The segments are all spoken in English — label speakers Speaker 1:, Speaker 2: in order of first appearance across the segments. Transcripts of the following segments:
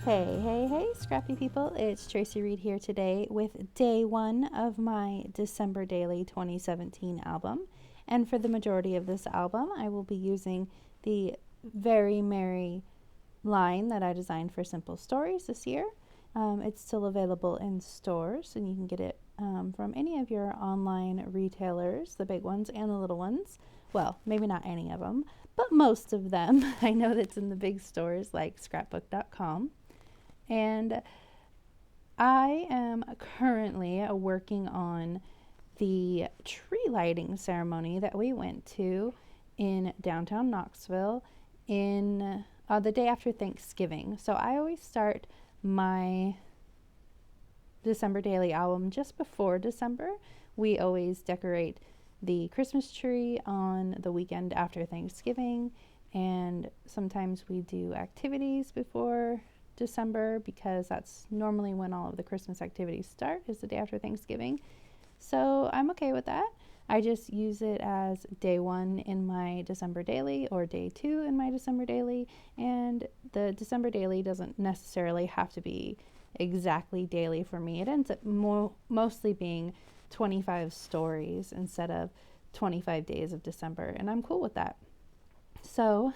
Speaker 1: Hey, scrappy people. It's Tracy Reed here today with day one of my December Daily 2017 album. And for the majority of this album, I will be using the Very Merry line that I designed for Simple Stories this year. It's still available in stores, and you can get it from any of your online retailers, the big ones and the little ones. Well, maybe not any of them, but most of them. I know that's in the big stores like scrapbook.com. And I am currently working on the tree lighting ceremony that we went to in downtown Knoxville in the day after Thanksgiving. So I always start my December Daily album just before December. We always decorate the Christmas tree on the weekend after Thanksgiving, and sometimes we do activities before December because that's normally when all of the Christmas activities start, is the day after Thanksgiving. So I'm okay with that. I just use it as day one in my December daily or day two in my December daily, and the December daily doesn't necessarily have to be exactly daily for me. It ends up mostly being 25 stories instead of 25 days of December, and I'm cool with that. So,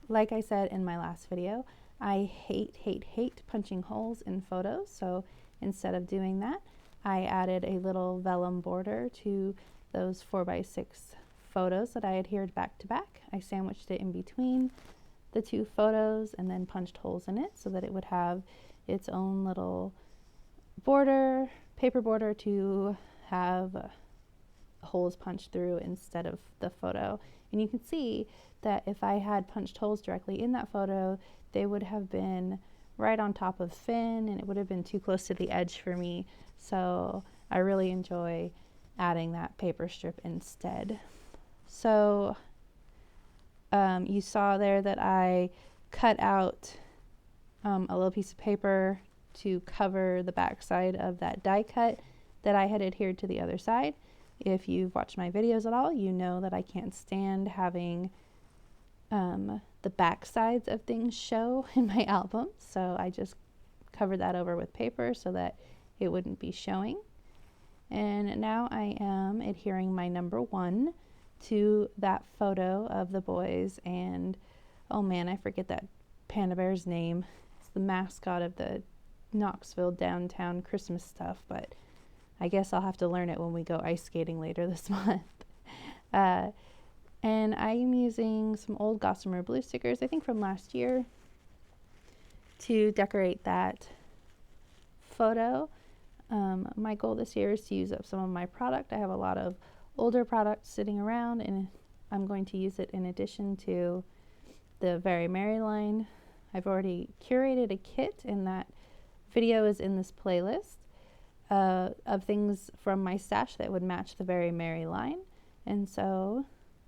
Speaker 1: like I said in my last video, I hate punching holes in photos, so instead of doing that, I added a little vellum border to those 4x6 photos that I adhered back to back. I sandwiched it in between the two photos and then punched holes in it so that it would have its own little border, paper border to have holes punched through instead of the photo. And you can see that if I had punched holes directly in that photo, they would have been right on top of Finn and it would have been too close to the edge for me. So I really enjoy adding that paper strip instead. So you saw there that I cut out a little piece of paper to cover the back side of that die cut that I had adhered to the other side. If you've watched my videos at all, you know that I can't stand having the back sides of things show in my album, so I just covered that over with paper so that it wouldn't be showing. And now I am adhering my number one to that photo of the boys, and oh man, I forget that panda bear's name. It's the mascot of the Knoxville downtown Christmas stuff, but I guess I'll have to learn it when we go ice skating later this month. And I am using some old Gossamer Blue stickers, I think from last year, to decorate that photo. My goal this year is to use up some of my product. I have a lot of older products sitting around, and I'm going to use it in addition to the Very Merry line. I've already curated a kit, and that video is in this playlist of things from my stash that would match the Very Merry line. And so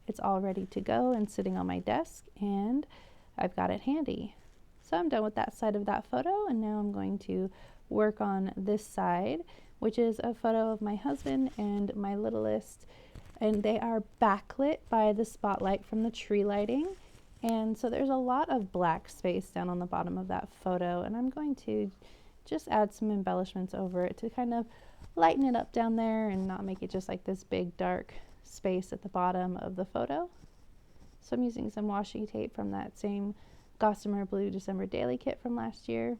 Speaker 1: it's all ready to go and sitting on my desk, and I've got it handy. So I'm done with that side of that photo, and now I'm going to work on this side, which is a photo of my husband and my littlest, and they are backlit by the spotlight from the tree lighting. And so there's a lot of black space down on the bottom of that photo, and I'm going to just add some embellishments over it to kind of lighten it up down there and not make it just like this big dark space at the bottom of the photo. So I'm using some washi tape from that same Gossamer Blue December Daily kit from last year.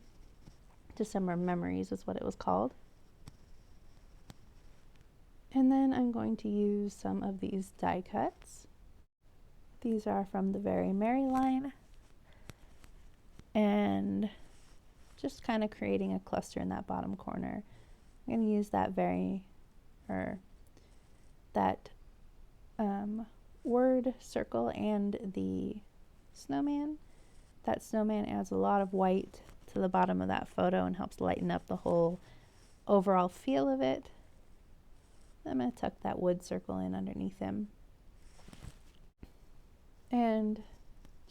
Speaker 1: December Memories is what it was called. And then I'm going to use some of these die cuts. These are from the Very Merry line, and just kind of creating a cluster in that bottom corner. I'm going to use that word circle and the snowman. That snowman adds a lot of white to the bottom of that photo and helps lighten up the whole overall feel of it. I'm going to tuck that wood circle in underneath him. And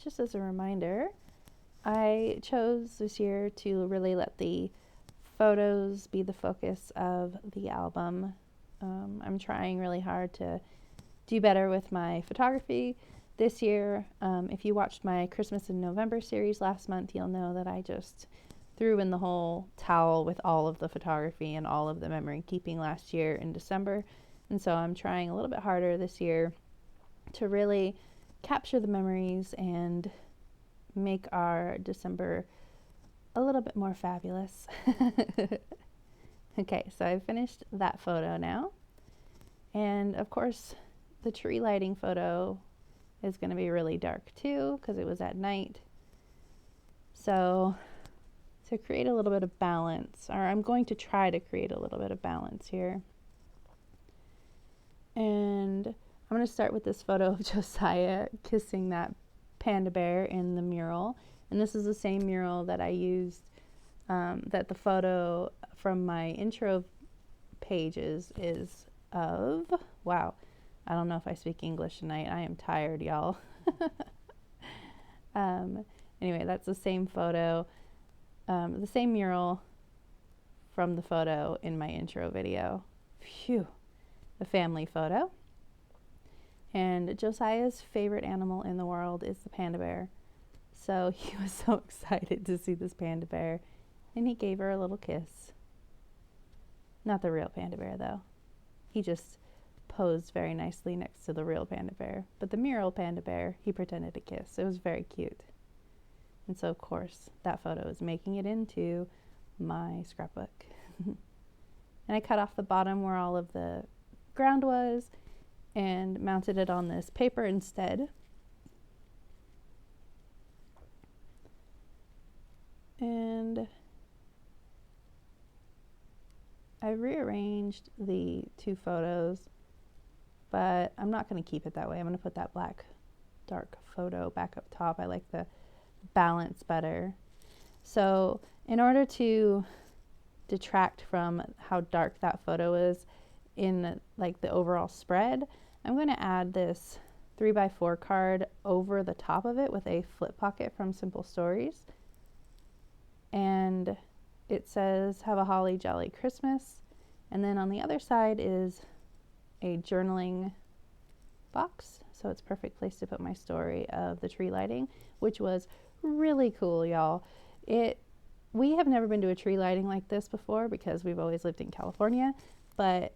Speaker 1: just as a reminder, I chose this year to really let the photos be the focus of the album. I'm trying really hard to do better with my photography this year. If you watched my Christmas in November series last month, you'll know that I just threw in the whole towel with all of the photography and all of the memory keeping last year in December. And so I'm trying a little bit harder this year to really capture the memories and make our December a little bit more fabulous. Okay, so I've finished that photo now. And of course, the tree lighting photo is going to be really dark too because it was at night. So to create a little bit of balance, or I'm going to try to create a little bit of balance here. And I'm going to start with this photo of Josiah kissing that panda bear in the mural. And this is the same mural that I used, that the photo from my intro pages is of. Wow, I don't know if I speak English tonight. I am tired, y'all. Anyway, that's the same photo, the same mural from the photo in my intro video. Phew, a family photo. And Josiah's favorite animal in the world is the panda bear. So he was so excited to see this panda bear, and he gave her a little kiss. Not the real panda bear, though. He just posed very nicely next to the real panda bear. But the mural panda bear, he pretended to kiss. It was very cute. And so, of course, that photo is making it into my scrapbook. And I cut off the bottom where all of the ground was and mounted it on this paper instead. And I rearranged the two photos, but I'm not going to keep it that way. I'm going to put that black dark photo back up top. I like the balance better. So in order to detract from how dark that photo is in like the overall spread, I'm going to add this 3x4 card over the top of it with a flip pocket from Simple Stories. And it says, "Have a holly jolly Christmas." And then on the other side is a journaling box. So it's a perfect place to put my story of the tree lighting, which was really cool, y'all. We have never been to a tree lighting like this before because we've always lived in California, but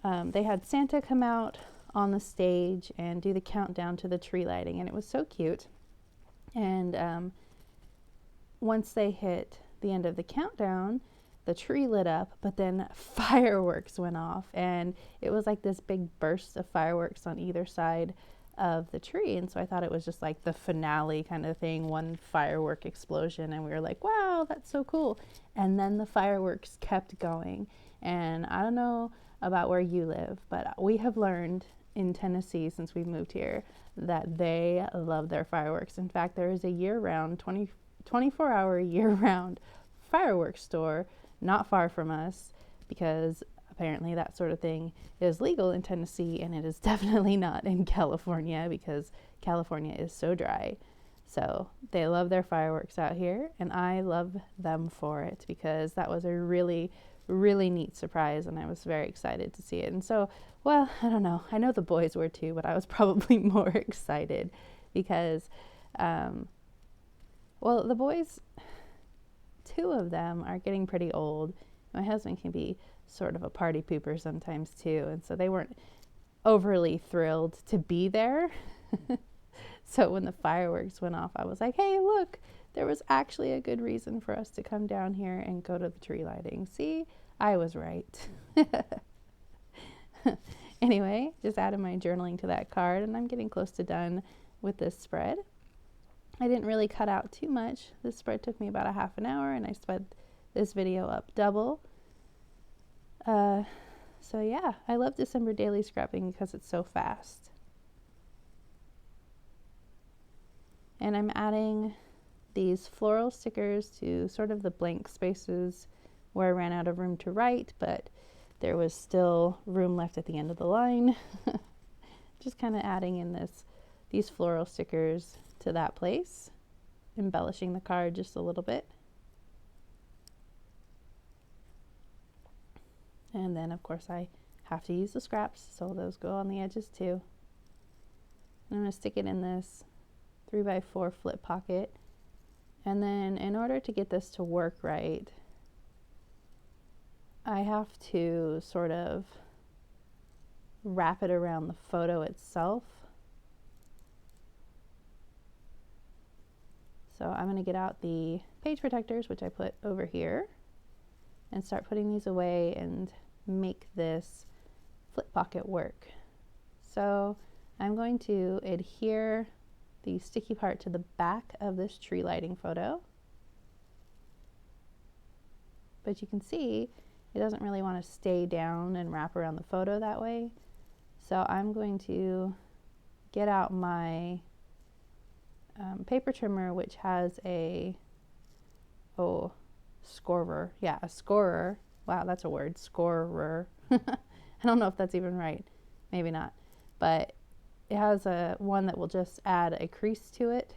Speaker 1: they had Santa come out on the stage and do the countdown to the tree lighting, and it was so cute. And once they hit the end of the countdown, the tree lit up, but then fireworks went off, and it was like this big burst of fireworks on either side of the tree. And so I thought it was just like the finale kind of thing, one firework explosion, and we were like, wow, that's so cool. And then the fireworks kept going. And I don't know about where you live, but we have learned in Tennessee since we moved here that they love their fireworks. In fact, there is a year-round 24-hour year-round fireworks store not far from us, because apparently that sort of thing is legal in Tennessee, and it is definitely not in California because California is so dry. So they love their fireworks out here, and I love them for it because that was a really, really neat surprise, and I was very excited to see it. And so, well, I don't know. I know the boys were too, but I was probably more excited because, well, the boys, two of them are getting pretty old. My husband can be sort of a party pooper sometimes too, and so they weren't overly thrilled to be there. So when the fireworks went off, I was like, hey, look, there was actually a good reason for us to come down here and go to the tree lighting. See, I was right. Anyway, just added my journaling to that card, and I'm getting close to done with this spread. I didn't really cut out too much. This spread took me about a half an hour, and I sped this video up double. So yeah, I love December daily scrapping because it's so fast. And I'm adding these floral stickers to sort of the blank spaces where I ran out of room to write, but there was still room left at the end of the line. Just kind of adding in these floral stickers to that place, embellishing the card just a little bit. And then of course I have to use the scraps, so those go on the edges too. And I'm going to stick it in this 3x4 flip pocket, And then in order to get this to work right, I have to sort of wrap it around the photo itself. So I'm going to get out the page protectors, which I put over here, and start putting these away and make this flip pocket work. So I'm going to adhere the sticky part to the back of this tree lighting photo. But you can see it doesn't really want to stay down and wrap around the photo that way. So I'm going to get out my paper trimmer, which has a scorer. Yeah, a scorer. Wow, that's a word, scorer. I don't know if that's even right. Maybe not. But it has one that will just add a crease to it.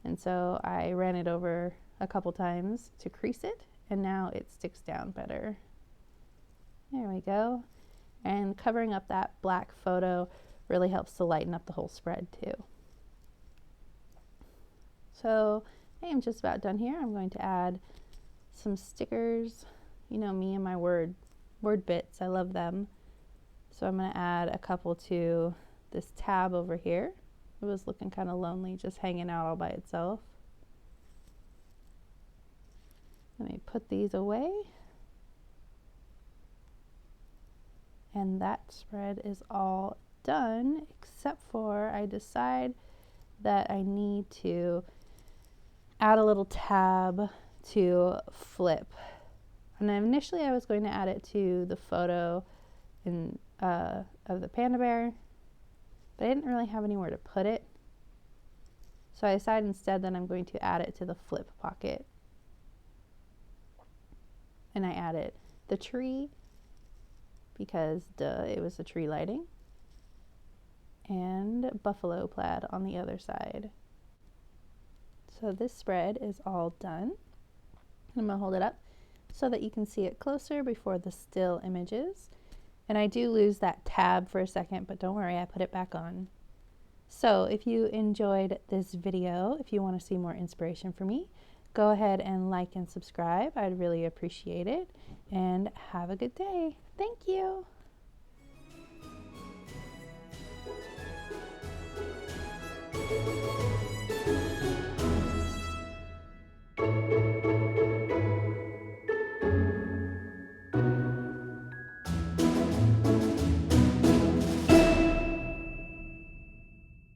Speaker 1: And so I ran it over a couple times to crease it, and now it sticks down better. There we go. And covering up that black photo really helps to lighten up the whole spread too. So I am just about done here. I'm going to add some stickers. You know me and my word bits, I love them. So I'm going to add a couple to this tab over here. It was looking kind of lonely just hanging out all by itself. Let me put these away. And that spread is all done, except for I decide that I need to add a little tab to flip. And initially I was going to add it to the photo of the panda bear, but I didn't really have anywhere to put it. So I decided instead that I'm going to add it to the flip pocket. And I added the tree, because duh, it was the tree lighting, and buffalo plaid on the other side. So this spread is all done. I'm going to hold it up so that you can see it closer before the still images. And I do lose that tab for a second, but don't worry, I put it back on. So if you enjoyed this video, if you want to see more inspiration from me, go ahead and like and subscribe. I'd really appreciate it. And have a good day. Thank you.